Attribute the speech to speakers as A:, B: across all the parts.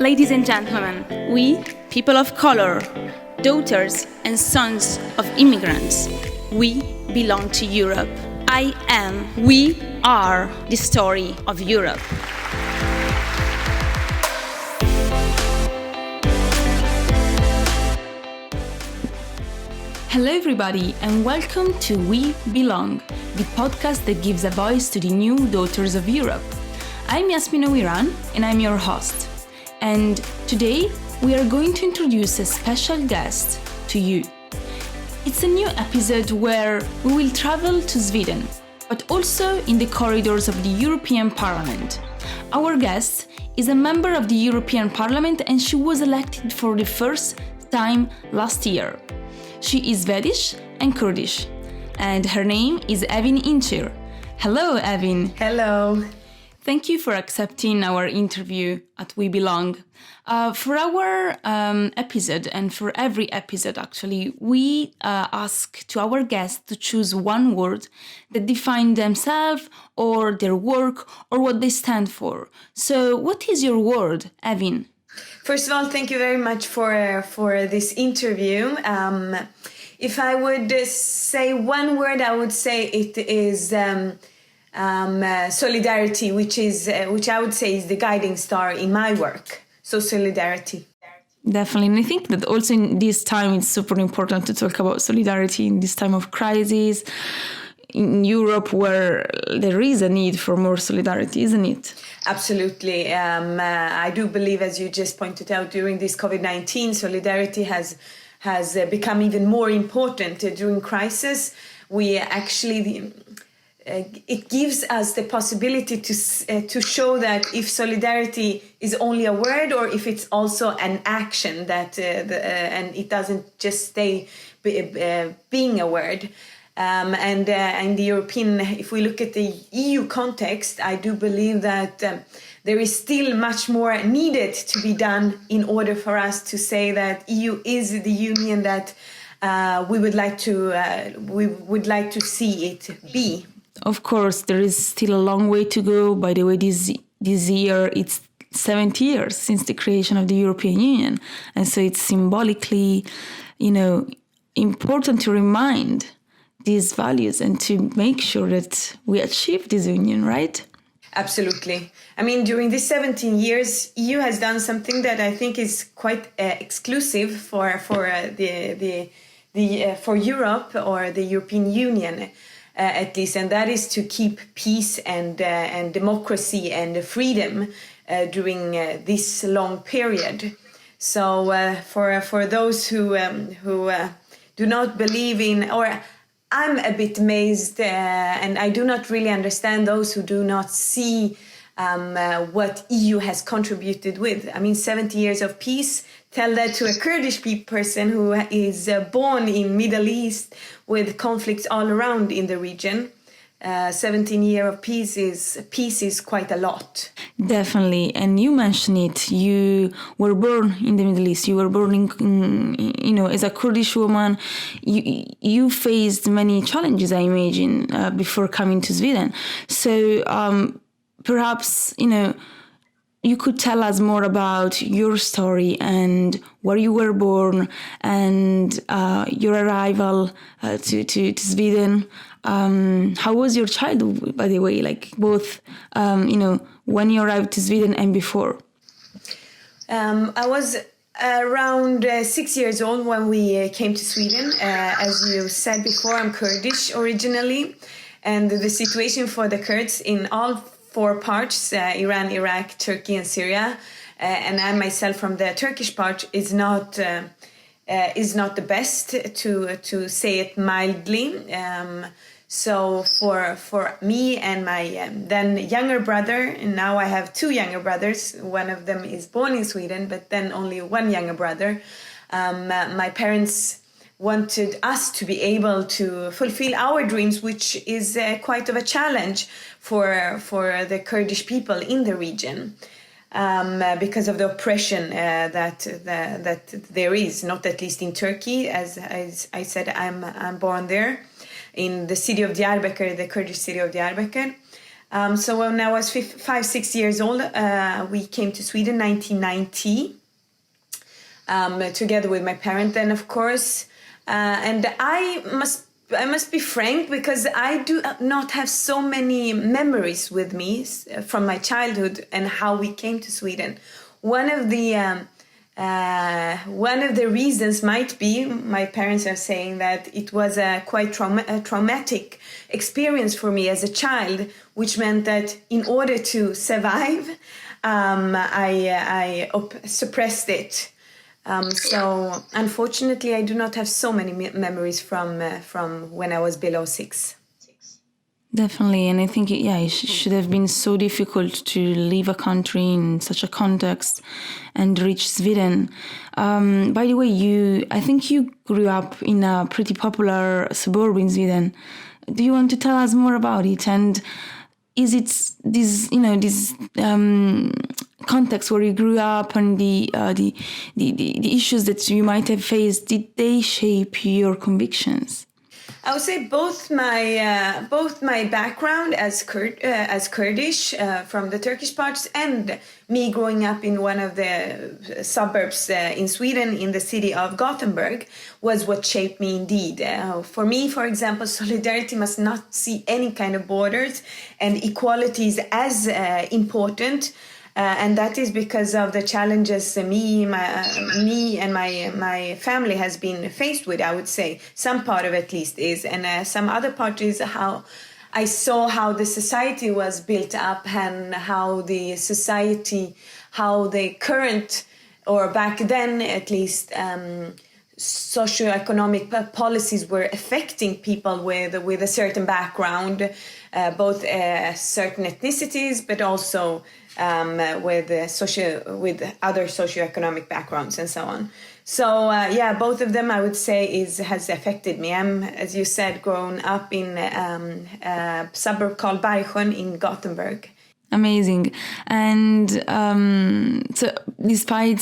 A: Ladies and gentlemen, we, people of color, daughters and sons of immigrants, we belong to Europe. We are the story of Europe. Hello everybody and welcome to We Belong, the podcast that gives a voice to the new daughters of Europe. I'm Yasmina Wiran and I'm your host. And today we are going to introduce a special guest to you. It's a new episode where we will travel to Sweden, but also in the corridors of the European Parliament. Our guest is a member of the European Parliament and she was elected for the first time last year. She is Swedish and Kurdish, and her name is Evin Incir. Hello, Evin.
B: Hello.
A: Thank you for accepting our interview at We Belong. For our episode, and for every episode actually, we ask to our guests to choose one word that defines themselves or their work or what they stand for. So what is your word, Evin?
B: First of all, thank you very much for this interview. If I would say one word, I would say it is solidarity, which I would say is the guiding star in my work. So solidarity.
A: Definitely. And I think that also in this time, it's super important to talk about solidarity in this time of crisis in Europe where there is a need for more solidarity, isn't it?
B: Absolutely. I do believe, as you just pointed out, during this COVID-19, solidarity has become even more important during crisis. We actually... it gives us the possibility to show that if solidarity is only a word or if it's also an action that and it doesn't just stay being a word. And in the European, if we look at the EU context, I do believe that there is still much more needed to be done in order for us to say that EU is the union that we would like to see it be.
A: Of course, there is still a long way to go. By the way, this year, it's 70 years since the creation of the European Union. And so it's symbolically, important to remind these values and to make sure that we achieve this union, right?
B: Absolutely. I mean, during these 17 years, EU has done something that I think is quite exclusive for Europe or the European Union. At least, and that is to keep peace and democracy and freedom during this long period. So for those who do not believe in, or I'm a bit amazed, and I do not really understand those who do not see what EU has contributed with. I mean, 70 years of peace. Tell that to a Kurdish person who is born in Middle East with conflicts all around in the region. 17 years of peace is quite a lot.
A: Definitely. And you mentioned it. You were born in the Middle East. You were born in as a Kurdish woman. You faced many challenges, I imagine, before coming to Sweden. So perhaps, you could tell us more about your story and where you were born and your arrival to Sweden. How was your childhood, by the way, like both, when you arrived to Sweden and before?
B: I was around 6 years old when we came to Sweden. As you said before, I'm Kurdish originally, and the situation for the Kurds in all four parts, Iran, Iraq, Turkey and Syria, and I myself from the Turkish part is not the best to say it mildly. So for me and my then younger brother, and now I have two younger brothers, one of them is born in Sweden, but then only one younger brother, my parents wanted us to be able to fulfill our dreams, which is quite of a challenge for the Kurdish people in the region, because of the oppression that there is, not at least in Turkey. As I said, I'm born there in the city of Diyarbakir, the Kurdish city of Diyarbakir. So when I was 6 years old, we came to Sweden 1990, together with my parents then, of course. And I must be frank, because I do not have so many memories with me from my childhood and how we came to Sweden. One of the reasons might be my parents are saying that it was a quite traumatic experience for me as a child, which meant that in order to survive, I suppressed it. So unfortunately, I do not have so many memories from when I was below 6.
A: Definitely, and I think it should have been so difficult to leave a country in such a context and reach Sweden. By the way, I think you grew up in a pretty popular suburb in Sweden. Do you want to tell us more about it? And is it this context where you grew up and the issues that you might have faced, did they shape your convictions?
B: I would say both my background as Kurdish from the Turkish parts, and me growing up in one of the suburbs in Sweden, in the city of Gothenburg, was what shaped me indeed. For me, for example, solidarity must not see any kind of borders, and equality is as important. And that is because of the challenges me and my family has been faced with, I would say. Some part of it at least is. And some other part is how I saw how the society was built up, and how the current, or back then at least, socioeconomic policies were affecting people with a certain background, both certain ethnicities, but also with other socioeconomic backgrounds and so on. So both of them I would say has affected me. I'm, as you said, grown up in a suburb called Bergsjön in Gothenburg.
A: Amazing. And so despite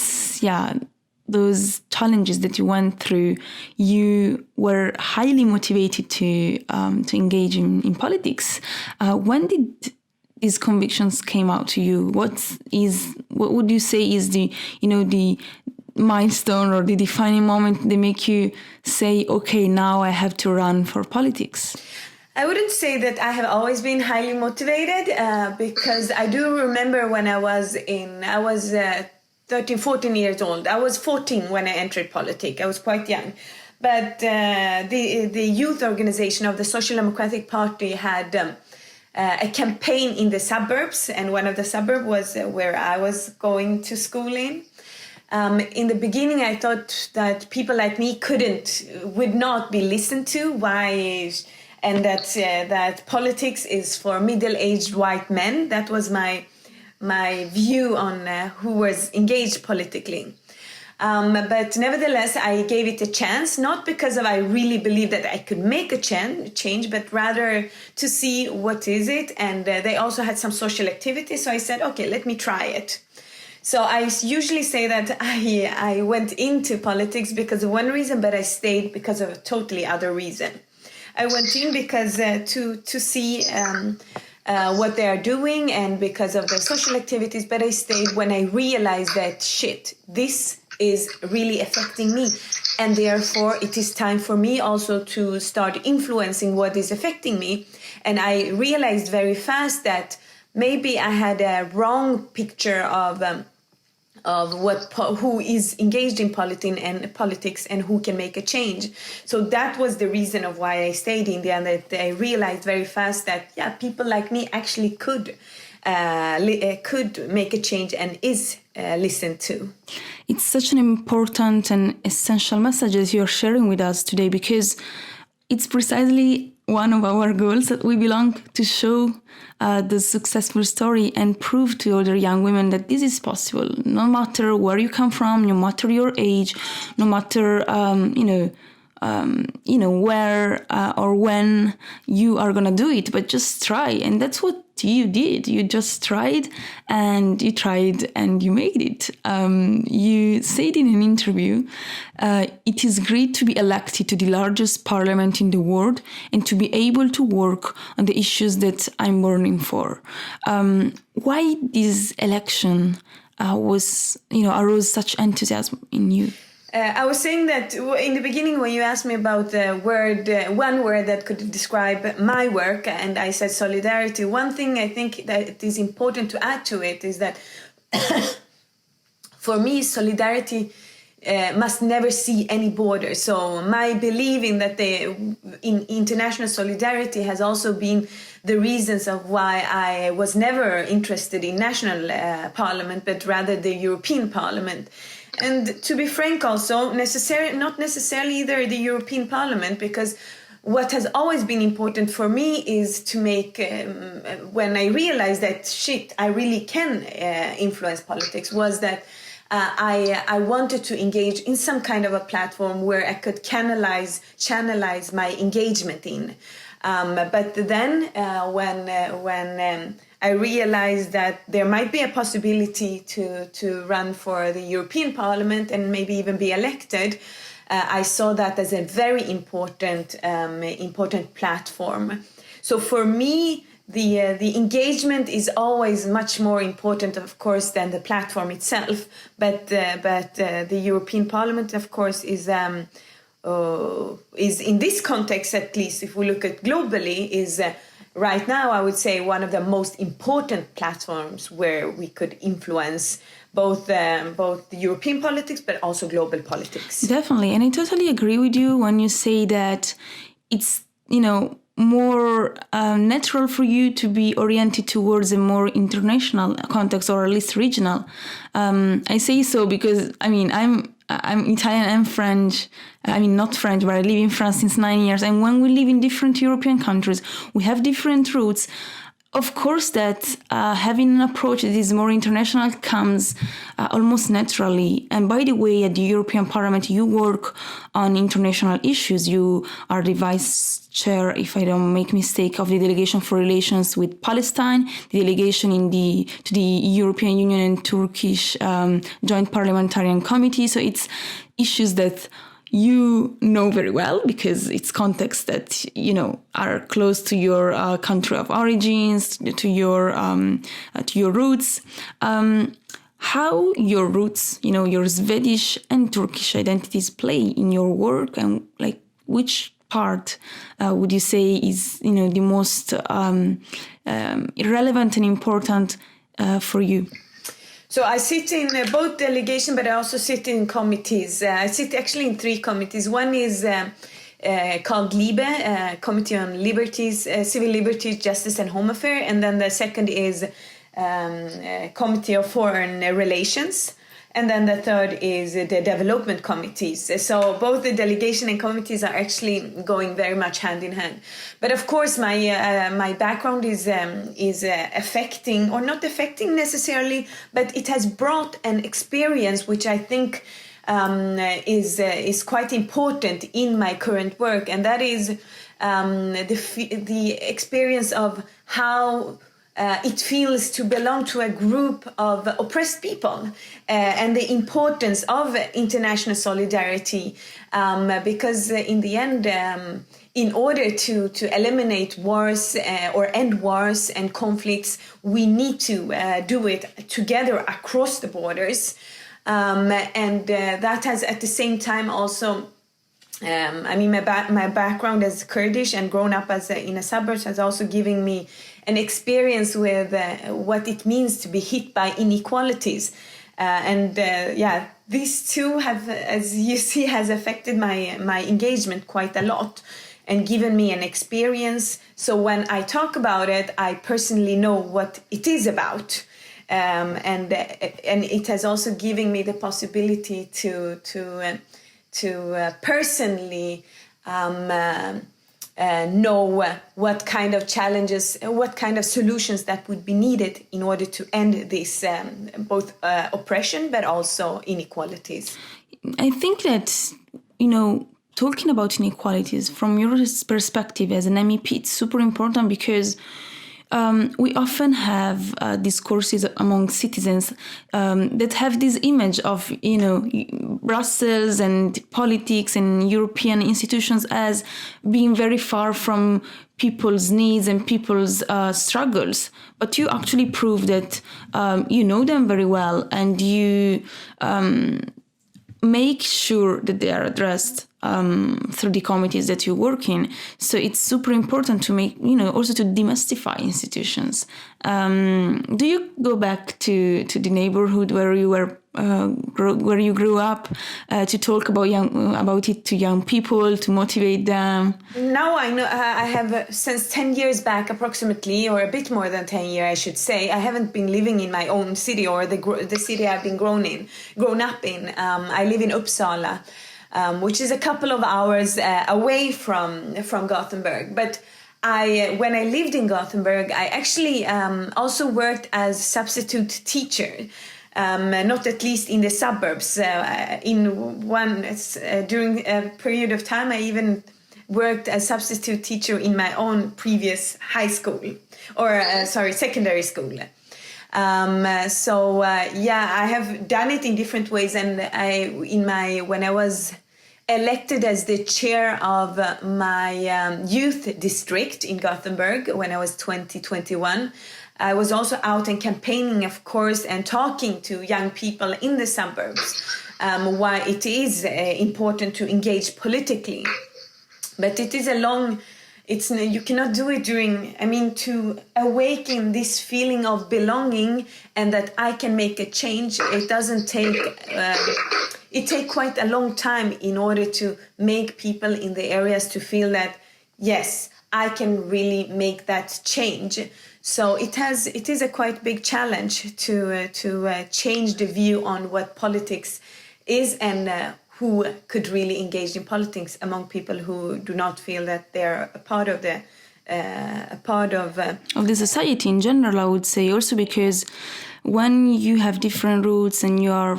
A: those challenges that you went through, you were highly motivated to engage in politics. When did these convictions came out to you? What would you say is the milestone or the defining moment that make you say, okay, now I have to run for politics?
B: I wouldn't say that I have always been highly motivated, because I do remember when I was 13, 14 years old. I was 14 when I entered politics. I was quite young. But the youth organization of the Social Democratic Party had a campaign in the suburbs, and one of the suburbs was where I was going to school in. In the beginning, I thought that people like me would not be listened to. Why? And that politics is for middle-aged white men. That was my view on who was engaged politically. But nevertheless, I gave it a chance, not because I really believed that I could make a change, but rather to see what is it. And they also had some social activities, so I said, okay, let me try it. So I usually say that I went into politics because of one reason, but I stayed because of a totally other reason. I went in because to see what they are doing, and because of the social activities, but I stayed when I realized that this is really affecting me, and therefore it is time for me also to start influencing what is affecting me. And I realized very fast that maybe I had a wrong picture of who is engaged in politics and who can make a change. So that was the reason of why I stayed in there, and that I realized very fast that people like me actually could make a change and is listened to.
A: It's such an important and essential message that you're sharing with us today, because it's precisely one of our goals that we belong to show the successful story and prove to other young women that this is possible, no matter where you come from, no matter your age, no matter where or when you are gonna do it, but just try. And that's what you did. You just tried and you made it. You said in an interview, it is great to be elected to the largest parliament in the world and to be able to work on the issues that I'm burning for. Why this election arose such enthusiasm in you?
B: I was saying that in the beginning when you asked me about the word, one word that could describe my work, and I said solidarity, one thing I think that it is important to add to it is that for me, solidarity must never see any border. So my belief in that in international solidarity has also been the reasons of why I was never interested in national parliament, but rather the European Parliament. And to be frank, also not necessarily either the European Parliament, because what has always been important for me is to make, when I realized that I really can influence politics, was that I wanted to engage in some kind of a platform where I could channelize my engagement in. But then when I realized that there might be a possibility to run for the European Parliament and maybe even be elected, I saw that as a very important platform. So for me, the engagement is always much more important, of course, than the platform itself. But the European Parliament, of course, is in this context, at least if we look at globally, is right now, I would say, one of the most important platforms where we could influence both the European politics, but also global politics.
A: Definitely. And I totally agree with you when you say that it's, more natural for you to be oriented towards a more international context, or at least regional. I say so because, I'm Italian and French. Not French, but I live in France since 9 years. And when we live in different European countries, we have different roots. Of course, that having an approach that is more international comes almost naturally. And by the way, at the European Parliament, you work on international issues. You are the vice chair, if I don't make mistake, of the delegation for relations with Palestine, the delegation to the European Union and Turkish Joint Parliamentarian Committee. So it's issues that you know very well because it's context that, are close to your country of origins, to your roots. How your roots, your Swedish and Turkish identities play in your work, and which part would you say is, the most relevant and important for you?
B: So I sit in both delegation, but I also sit in committees. I sit actually in 3 committees. One is called LIBE, Committee on Liberties, Civil Liberties, Justice and Home Affairs. And then the second is Committee of Foreign Relations. And then the third is the development committees. So both the delegation and committees are actually going very much hand in hand. But of course, my background is affecting, or not affecting necessarily, but it has brought an experience which I think is quite important in my current work, and that is the experience of how it feels to belong to a group of oppressed people, and the importance of international solidarity, because in the end, in order to eliminate wars or end wars and conflicts, we need to do it together across the borders, and that has at the same time also my background as Kurdish and grown up in a suburb has also given me an experience with what it means to be hit by inequalities. These two have, as you see, has affected my engagement quite a lot and given me an experience. So when I talk about it, I personally know what it is about. And it has also given me the possibility to personally know what kind of challenges, what kind of solutions that would be needed in order to end this both oppression but also inequalities.
A: I think that, talking about inequalities from your perspective as an MEP, it's super important because we often have discourses among citizens that have this image of, Brussels and politics and European institutions as being very far from people's needs and people's struggles. But you actually prove that you know them very well, and you make sure that they are addressed through the committees that you work in. So it's super important to make, also to demystify institutions. Do you go back to the neighborhood where you were, where you grew up, to talk about it to young people, to motivate them?
B: Now I know I have since 10 years back, approximately, or a bit more than 10 years, I should say. I haven't been living in my own city or the city I've been grown up in. I live in Uppsala. Which is a couple of hours away from Gothenburg. But when I lived in Gothenburg, I actually also worked as substitute teacher, not at least in the suburbs. During a period of time, I even worked as substitute teacher in my own previous high school, secondary school. I have done it in different ways, and when I was elected as the chair of my youth district in Gothenburg when I was 21, I was also out and campaigning, of course, and talking to young people in the suburbs why it is important to engage politically. But it is you cannot do it to awaken this feeling of belonging and that I can make a change. It doesn't take, it takes quite a long time in order to make people in the areas to feel that, yes, I can really make that change. So it is a quite big challenge to change the view on what politics is and who could really engage in politics among people who do not feel that they're a part of the
A: society in general. I would say also because when you have different roots and you are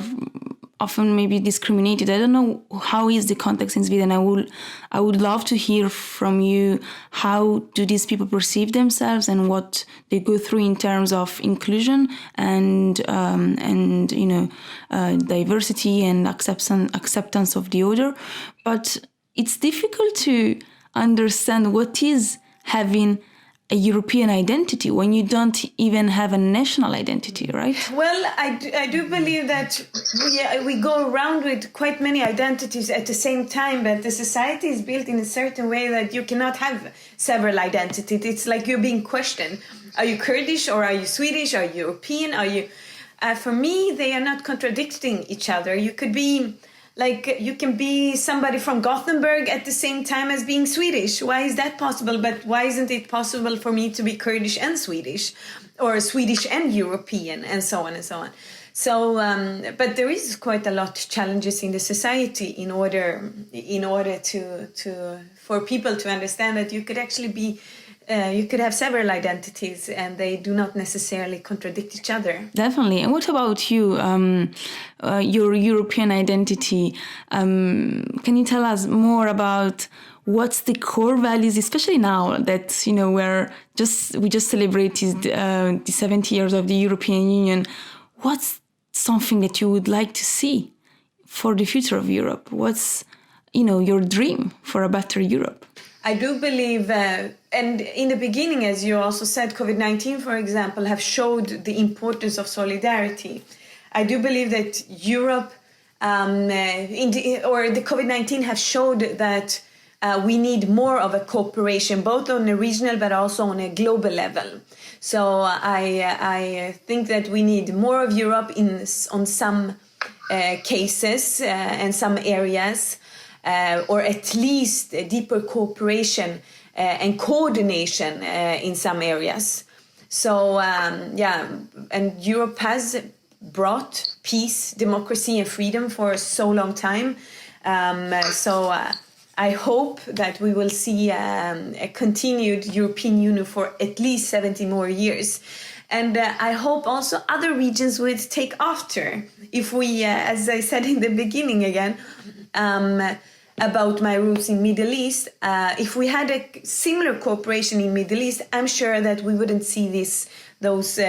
A: often maybe discriminated. I don't know how is the context in Sweden. I would love to hear from you. How do these people perceive themselves and what they go through in terms of inclusion and diversity and acceptance of the other. But it's difficult to understand what is having a European identity when you don't even have a national identity, right?
B: Well, I do believe that we go around with quite many identities at the same time, but the society is built in a certain way that you cannot have several identities. It's like you're being questioned. Are you Kurdish or are you Swedish? Are you European? Are you... for me, they are not contradicting each other. You could be... you can be somebody from Gothenburg at the same time as being Swedish. Why is that possible? But why isn't it possible for me to be Kurdish and Swedish, or Swedish and European, and so on and so on? So, but there is quite a lot of challenges in the society in order for people to understand that you could actually be. You could have several identities and they do not necessarily contradict each other.
A: Definitely. And what about you, your European identity? Can you tell us more about what's the core values, especially now that, we just celebrated the 70 years of the European Union. What's something that you would like to see for the future of Europe? What's, your dream for a better Europe?
B: I do believe, and in the beginning, as you also said, COVID-19, for example, have showed the importance of solidarity. I do believe that Europe, the COVID-19 have showed that we need more of a cooperation, both on a regional but also on a global level. So I think that we need more of Europe on some cases and some areas. Or at least a deeper cooperation and coordination in some areas. So, and Europe has brought peace, democracy and freedom for so long time. I hope that we will see a continued European Union for at least 70 more years. And I hope also other regions would take after. If we, as I said in the beginning again, about my roots in Middle East, if we had a similar cooperation in Middle East, I'm sure that we wouldn't see those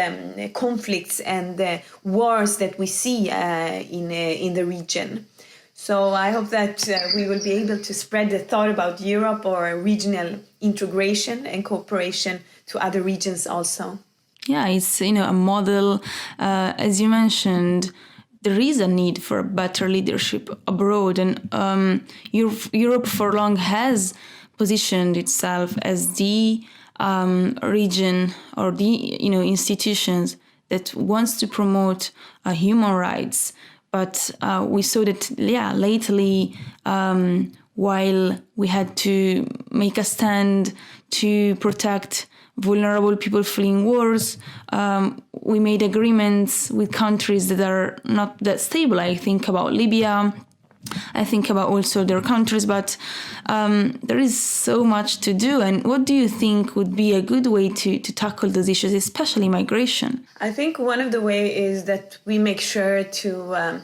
B: conflicts and wars that we see in the region. So I hope that we will be able to spread the thought about Europe or regional integration and cooperation to other regions also.
A: Yeah, it's a model, as you mentioned. There is a need for better leadership abroad, and Europe for long has positioned itself as the region or the institutions that wants to promote human rights. But we saw that lately, while we had to make a stand to protect vulnerable people fleeing wars, we made agreements with countries that are not that stable. I think about Libya, I think about also other countries, but there is so much to do. And what do you think would be a good way to tackle those issues, especially migration?
B: I think one of the ways is that we make sure to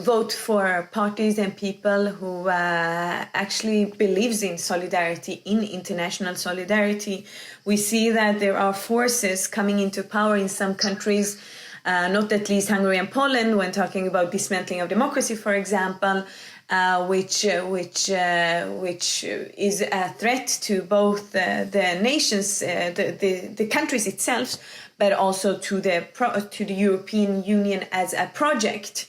B: vote for parties and people who actually believes in solidarity, in international solidarity. We see that there are forces coming into power in some countries, not at least Hungary and Poland, when talking about dismantling of democracy, for example, which is a threat to both the nations, the countries itself, but also to the European Union as a project.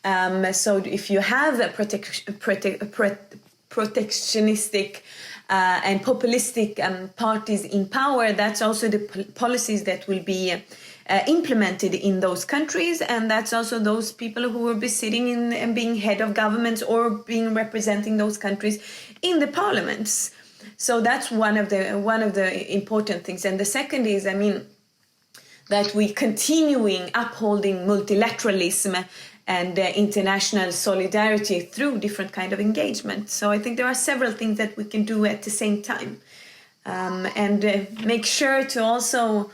B: So if you have a protectionistic and populistic parties in power, that's also the policies that will be implemented in those countries, and that's also those people who will be sitting in and being head of governments or being representing those countries in the parliaments. So that's one of the important things. And the second is, that we continuing upholding multilateralism and international solidarity through different kind of engagement. So I think there are several things that we can do at the same time. And make sure to also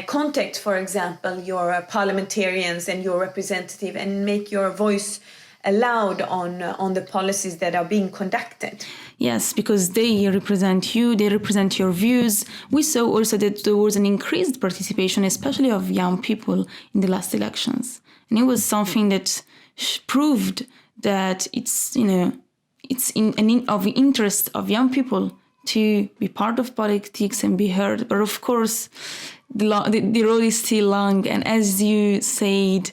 B: contact, for example, your parliamentarians and your representative and make your voice allowed on the policies that are being conducted.
A: Yes, because they represent you, they represent your views. We saw also that there was an increased participation, especially of young people in the last elections. And it was something that proved that it's of the interest of young people to be part of politics and be heard. But of course, the road is still long. And as you said,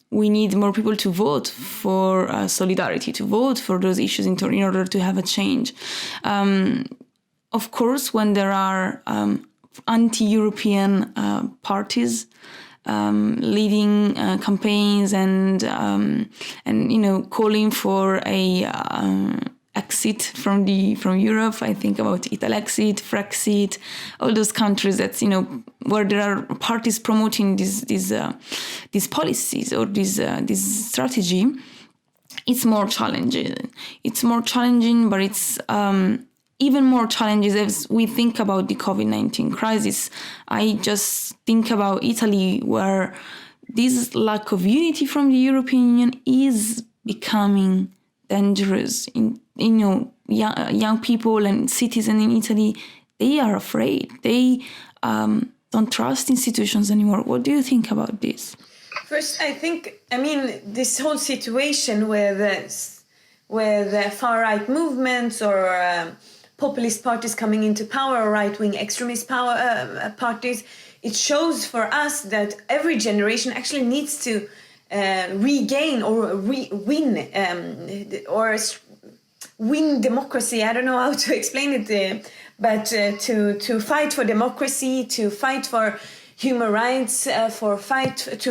A: we need more people to vote for solidarity, to vote for those issues in order to have a change. Of course, when there are anti-European parties leading campaigns and calling for a exit from Europe. I think about Italexit, Frexit, all those countries that where there are parties promoting these policies or this strategy. It's more challenging. But it's even more challenges as we think about the COVID-19 crisis. I just think about Italy, where this lack of unity from the European Union is becoming dangerous. Young people and citizens in Italy, they are afraid. They don't trust institutions anymore. What do you think about this?
B: First, I think, this whole situation with far-right movements or populist parties coming into power, or right-wing extremist parties, it shows for us that every generation actually needs to regain or win democracy. I don't know how to explain it, but to fight for democracy, to fight for human rights, to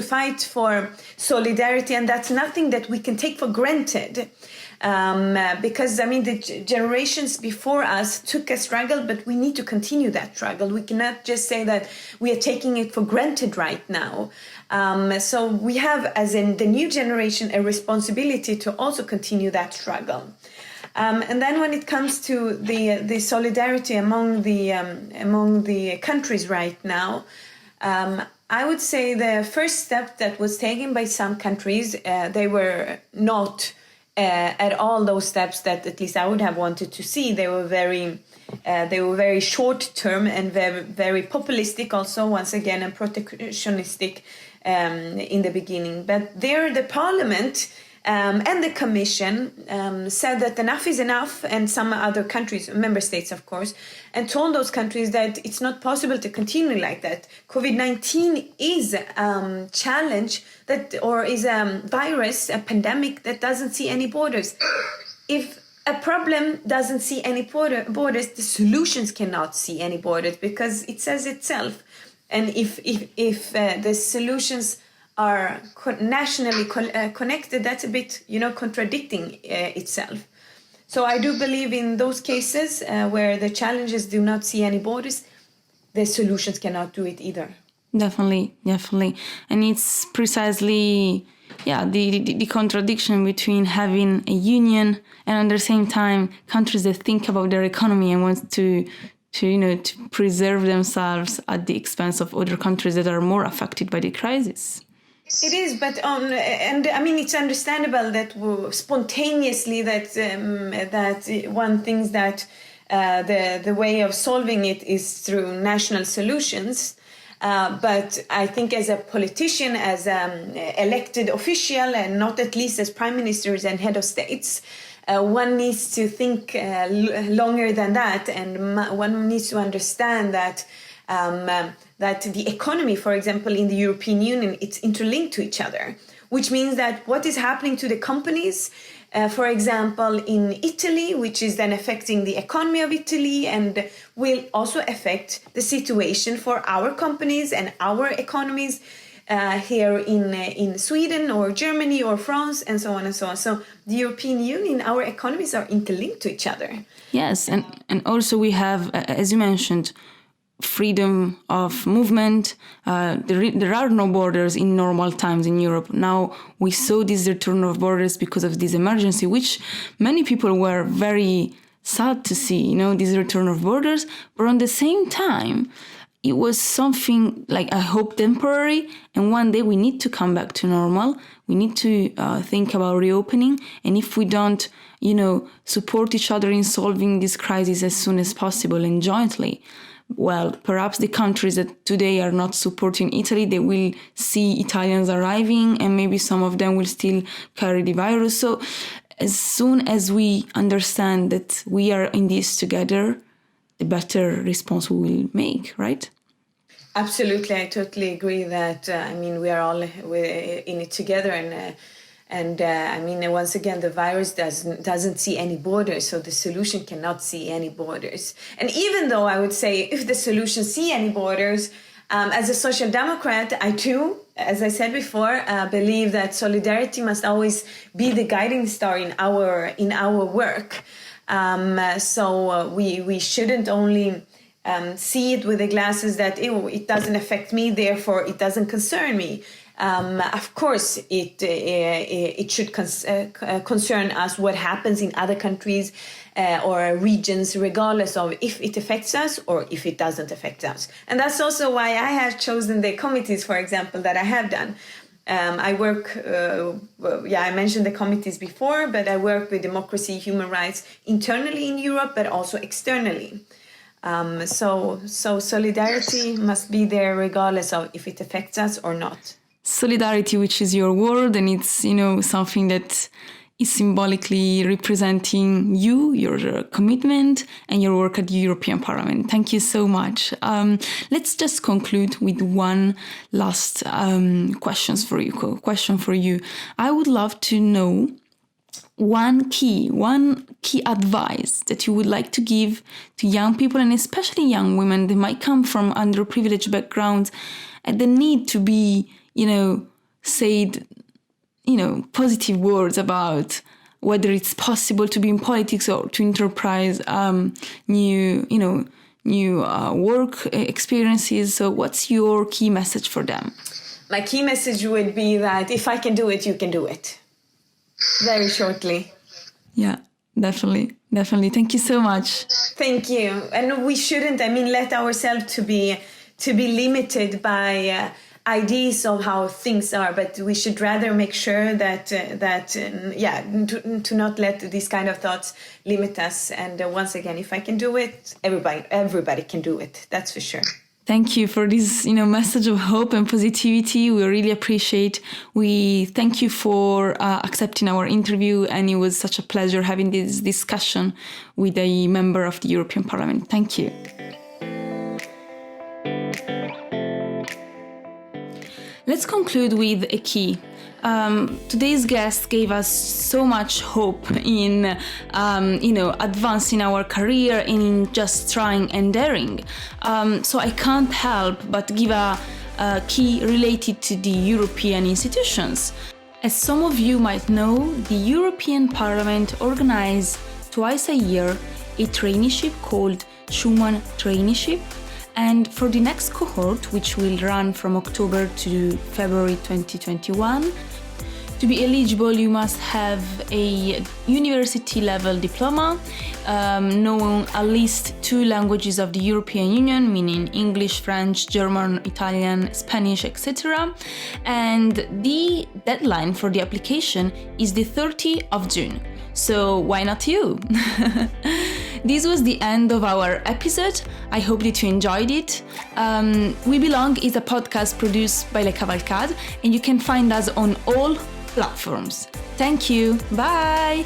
B: fight for solidarity, and that's nothing that we can take for granted. Because the generations before us took a struggle, but we need to continue that struggle. We cannot just say that we are taking it for granted right now. So we have, as in the new generation, a responsibility to also continue that struggle. And then when it comes to the solidarity among the countries right now, I would say the first step that was taken by some countries, they were not at all those steps that at least I would have wanted to see. They were very short term and very, very populistic also, once again, and protectionistic in the beginning. But there, the parliament and the commission said that enough is enough, and some other countries, member states, of course, and told those countries that it's not possible to continue like that. COVID-19 is a challenge is a virus, a pandemic that doesn't see any borders. If a problem doesn't see any borders, the solutions cannot see any borders, because it says itself. And if the solutions are nationally connected, that's a bit, contradicting itself. So I do believe in those cases where the challenges do not see any borders, the solutions cannot do it either.
A: Definitely. And it's precisely, the contradiction between having a union and at the same time countries that think about their economy and want to preserve themselves at the expense of other countries that are more affected by the crisis.
B: It is, but it's understandable that spontaneously that one thinks that the way of solving it is through national solutions. But I think as a politician, as an elected official, and not at least as prime ministers and head of states, one needs to think longer than that, and one needs to understand that the economy, for example, in the European Union, it's interlinked to each other, which means that what is happening to the companies, for example, in Italy, which is then affecting the economy of Italy and will also affect the situation for our companies and our economies here in Sweden or Germany or France and so on and so on. So the European Union, our economies are interlinked to each other.
A: Yes, and also we have, as you mentioned, freedom of movement. There are no borders in normal times in Europe. Now we saw this return of borders because of this emergency, which many people were very sad to see, this return of borders. But at the same time, it was something like, I hope, temporary. And one day we need to come back to normal. We need to think about reopening. And if we don't, support each other in solving this crisis as soon as possible and jointly, well, perhaps the countries that today are not supporting Italy, they will see Italians arriving and maybe some of them will still carry the virus. So as soon as we understand that we are in this together, the better response we will make, right?
B: Absolutely. I totally agree that, we are all in it together. And once again, the virus doesn't see any borders, so the solution cannot see any borders. And even though I would say if the solution see any borders, as a social democrat, I too, as I said before, believe that solidarity must always be the guiding star in our work. So we shouldn't only see it with the glasses that it doesn't affect me, therefore it doesn't concern me. Of course, it should concern us what happens in other countries or regions, regardless of if it affects us or if it doesn't affect us. And that's also why I have chosen the committees, for example, that I have done. I work, I mentioned the committees before, but I work with democracy, human rights internally in Europe, but also externally. So solidarity must be there regardless of if it affects us or not.
A: Solidarity, which is your word, and it's, something that is symbolically representing you, your commitment, and your work at the European Parliament. Thank you so much. Let's just conclude with one last question for you. I would love to know one key advice that you would like to give to young people, and especially young women that might come from underprivileged backgrounds, and the need to be said, positive words about whether it's possible to be in politics or to enterprise new work experiences. So what's your key message for them?
B: My key message would be that if I can do it, you can do it. Very shortly.
A: Yeah, definitely. Thank you so much.
B: Thank you. And we shouldn't, let ourselves to be limited by ideas of how things are, but we should rather make sure that to not let these kind of thoughts limit us. And once again, if I can do it, everybody can do it. That's for sure.
A: Thank you for this, message of hope and positivity. We really appreciate. We thank you for accepting our interview, and it was such a pleasure having this discussion with a member of the European Parliament. Thank you. Let's conclude with a key. Today's guest gave us so much hope in, advancing our career and in just trying and daring. So I can't help but give a key related to the European institutions. As some of you might know, the European Parliament organizes twice a year a traineeship called Schuman Traineeship. And for the next cohort, which will run from October to February 2021, to be eligible, you must have a university-level diploma, knowing at least 2 languages of the European Union, meaning English, French, German, Italian, Spanish, etc. And the deadline for the application is the 30th of June. So why not you? This was the end of our episode. I hope that you enjoyed it. We Belong is a podcast produced by Le Cavalcade, and you can find us on all platforms. Thank you. Bye.